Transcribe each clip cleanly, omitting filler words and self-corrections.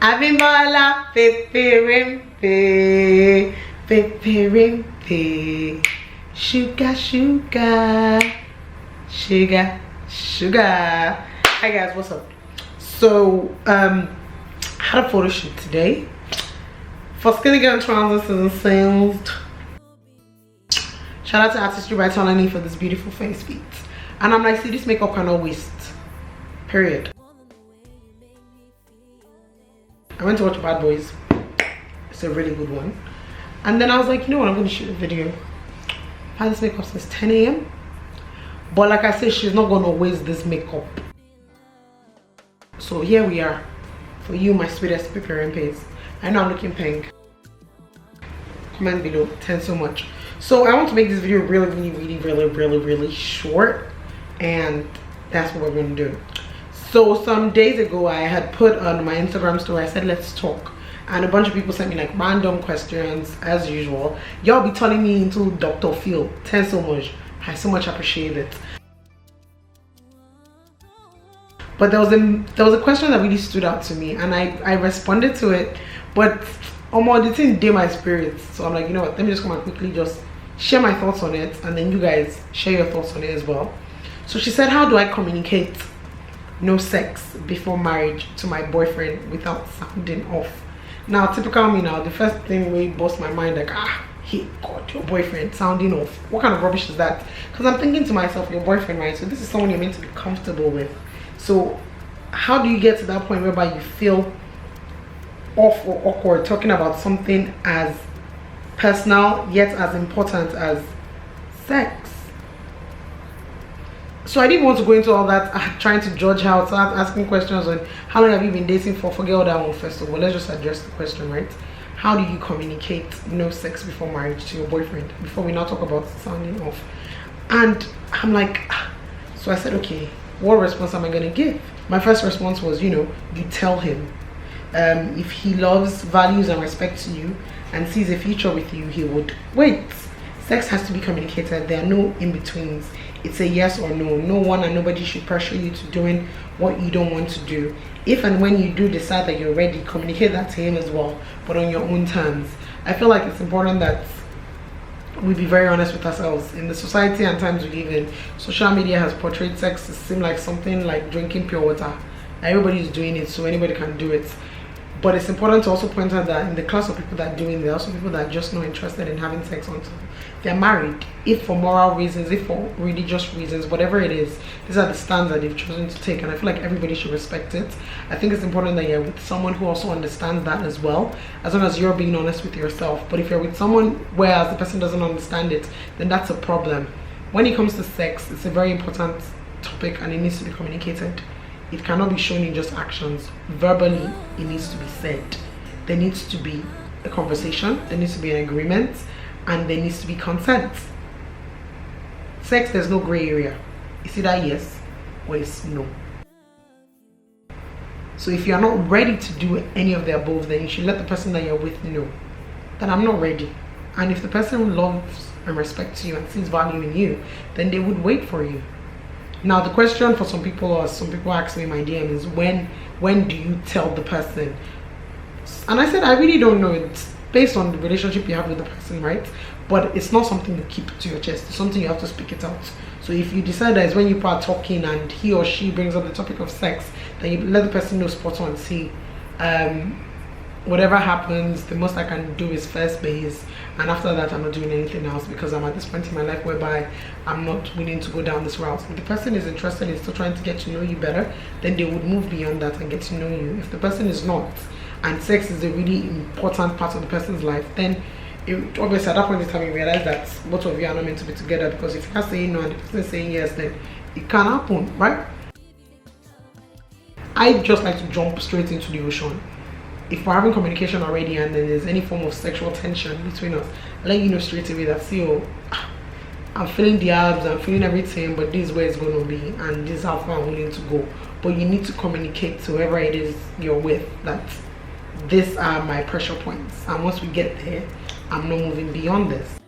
Abimbola, peperimpe, peperimpe, sugar, sugar, sugar, sugar. Hi guys, what's up? So, I had a photo shoot today for Skinny Girl Trousers and Sales. Shout out to Artistry by Tonani for this beautiful face feet. And I'm like, see, this makeup cannot waste. Period. I went to watch Bad Boys. It's a really good one. And then I was like, you know what, I'm going to shoot a video. I've had this makeup since 10 a.m. But like I said, she's not going to waste this makeup. So here we are. For you, my sweetest pepper and paste. I know I'm looking pink. Comment below. Thanks so much. So I want to make this video really short. And that's what we're going to do. So some days ago, I had put on my Instagram story, I said, let's talk. And a bunch of people sent me like random questions as usual. Y'all be turning me into Dr. Phil. Thanks so much. I so much appreciate it. But there was a question that really stood out to me and I responded to it. But it didn't dim my spirits. So I'm like, you know what, let me just come and quickly just share my thoughts on it. And then you guys share your thoughts on it as well. So she said, how do I communicate no sex before marriage to my boyfriend without sounding off? Now, typical me now, the first thing we bust my mind like, hey, God, your boyfriend sounding off. What kind of rubbish is that? Because I'm thinking to myself, your boyfriend, right? So this is someone you're meant to be comfortable with. So how do you get to that point whereby you feel off or awkward talking about something as personal yet as important as sex? So I didn't want to go into all that, trying to judge her, start asking questions on how long have you been dating for. Forget all that one first of all. Let's just address the question, right? How do you communicate no sex before marriage to your boyfriend? Before we now talk about sounding off. And I'm like, so I said, okay, what response am I going to give? My first response was, you tell him. If he loves, values and respects you and sees a future with you, he would wait. Sex has to be communicated. There are no in-betweens. It's a yes or no. No one and nobody should pressure you to doing what you don't want to do. If and when you do decide that you're ready, communicate that to him as well, but on your own terms. I feel like it's important that we be very honest with ourselves. In the society and times we live in, social media has portrayed sex to seem like something like drinking pure water. Everybody is doing it, so anybody can do it. But it's important to also point out that in the class of people that are doing it, there are also people that are just not interested in having sex until they're married. If for moral reasons, if for religious reasons, whatever it is, these are the stands that they've chosen to take. And I feel like everybody should respect it. I think it's important that you're with someone who also understands that as well, as long as you're being honest with yourself. But if you're with someone whereas the person doesn't understand it, then that's a problem. When it comes to sex, it's a very important topic and it needs to be communicated. It cannot be shown in just actions. Verbally, it needs to be said. There needs to be a conversation, there needs to be an agreement, and there needs to be consent. Sex, there's no gray area. It's either yes or it's no. So if you're not ready to do any of the above, then you should let the person that you're with know that I'm not ready. And if the person loves and respects you and sees value in you, then they would wait for you. Now the question for some people, or some people ask me in my DM, is when do you tell the person? And I said I really don't know. It's based on the relationship you have with the person, right? But it's not something you keep to your chest. It's something you have to speak it out. So if you decide that it's when you are talking and he or she brings up the topic of sex, then you let the person know spot on. See, whatever happens, the most I can do is first base, and after that I'm not doing anything else, because I'm at this point in my life whereby I'm not willing to go down this route. If the person is interested in still trying to get to know you better, then they would move beyond that and get to know you. If the person is not, and sex is a really important part of the person's life, then obviously at that point in time you realize that both of you are not meant to be together, because if you're saying no and the person is saying yes, then it can happen, right? I just like to jump straight into the ocean. If we're having communication already and then there's any form of sexual tension between us, I let you know straight away that, see, I'm feeling the abs, I'm feeling everything, but this is where it's going to be and this is how far I'm willing to go. But you need to communicate to whoever it is you're with that these are my pressure points, and once we get there, I'm not moving beyond this.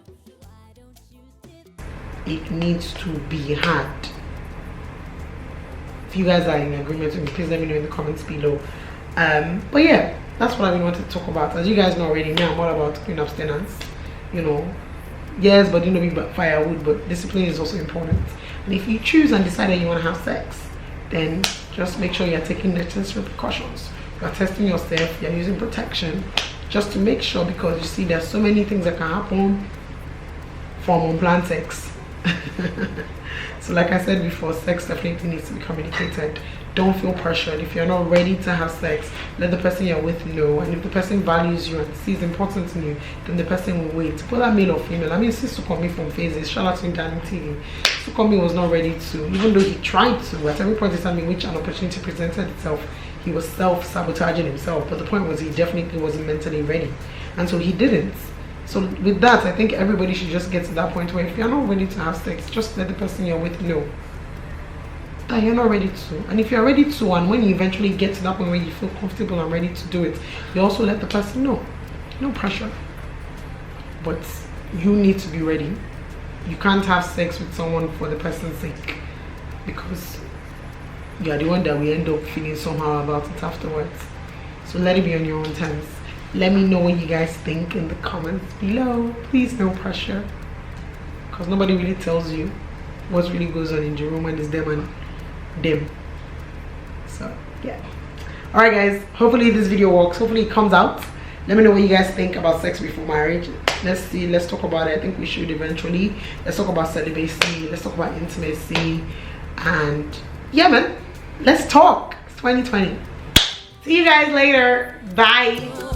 It needs to be had. If you guys are in agreement with me, please let me know in the comments below. But yeah, That's what I really wanted to talk about. As you guys know already, now I'm all about clean abstinence. You know, yes, but you know, be firewood, but discipline is also important. And if you choose and decide that you want to have sex, then just make sure you're taking necessary precautions. You're testing yourself, you're using protection, just to make sure, because you see there's so many things that can happen from unplanned sex. So like I said before, sex definitely needs to be communicated. Don't feel pressured. If you're not ready to have sex, let the person you're with know. And if the person values you and sees importance in you, then the person will wait. Whether male or female. I mean, since Sukomi from Phases, shout out to Danny TV. Sukomi was not ready to, even though he tried to. At every point in time in which an opportunity presented itself, he was self-sabotaging himself. But the point was, he definitely wasn't mentally ready, and so he didn't. So with that, I think everybody should just get to that point where if you're not ready to have sex, just let the person you're with know that you're not ready to. And if you're ready to, and when you eventually get to that point where you feel comfortable and ready to do it, you also let the person know. No pressure, but you need to be ready. You can't have sex with someone for the person's sake, because you are the one that we end up feeling somehow about it afterwards. So let it be on your own terms. Let me know what you guys think in the comments below. Please, no pressure, because nobody really tells you what really goes on in the room when it's them and them. So yeah, all right guys, hopefully this video works. Hopefully it comes out. Let me know what you guys think about sex before marriage. Let's see, let's talk about it. I think we should eventually. Let's talk about celibacy, let's talk about intimacy, and yeah man, let's talk. It's 2020. See you guys later. Bye.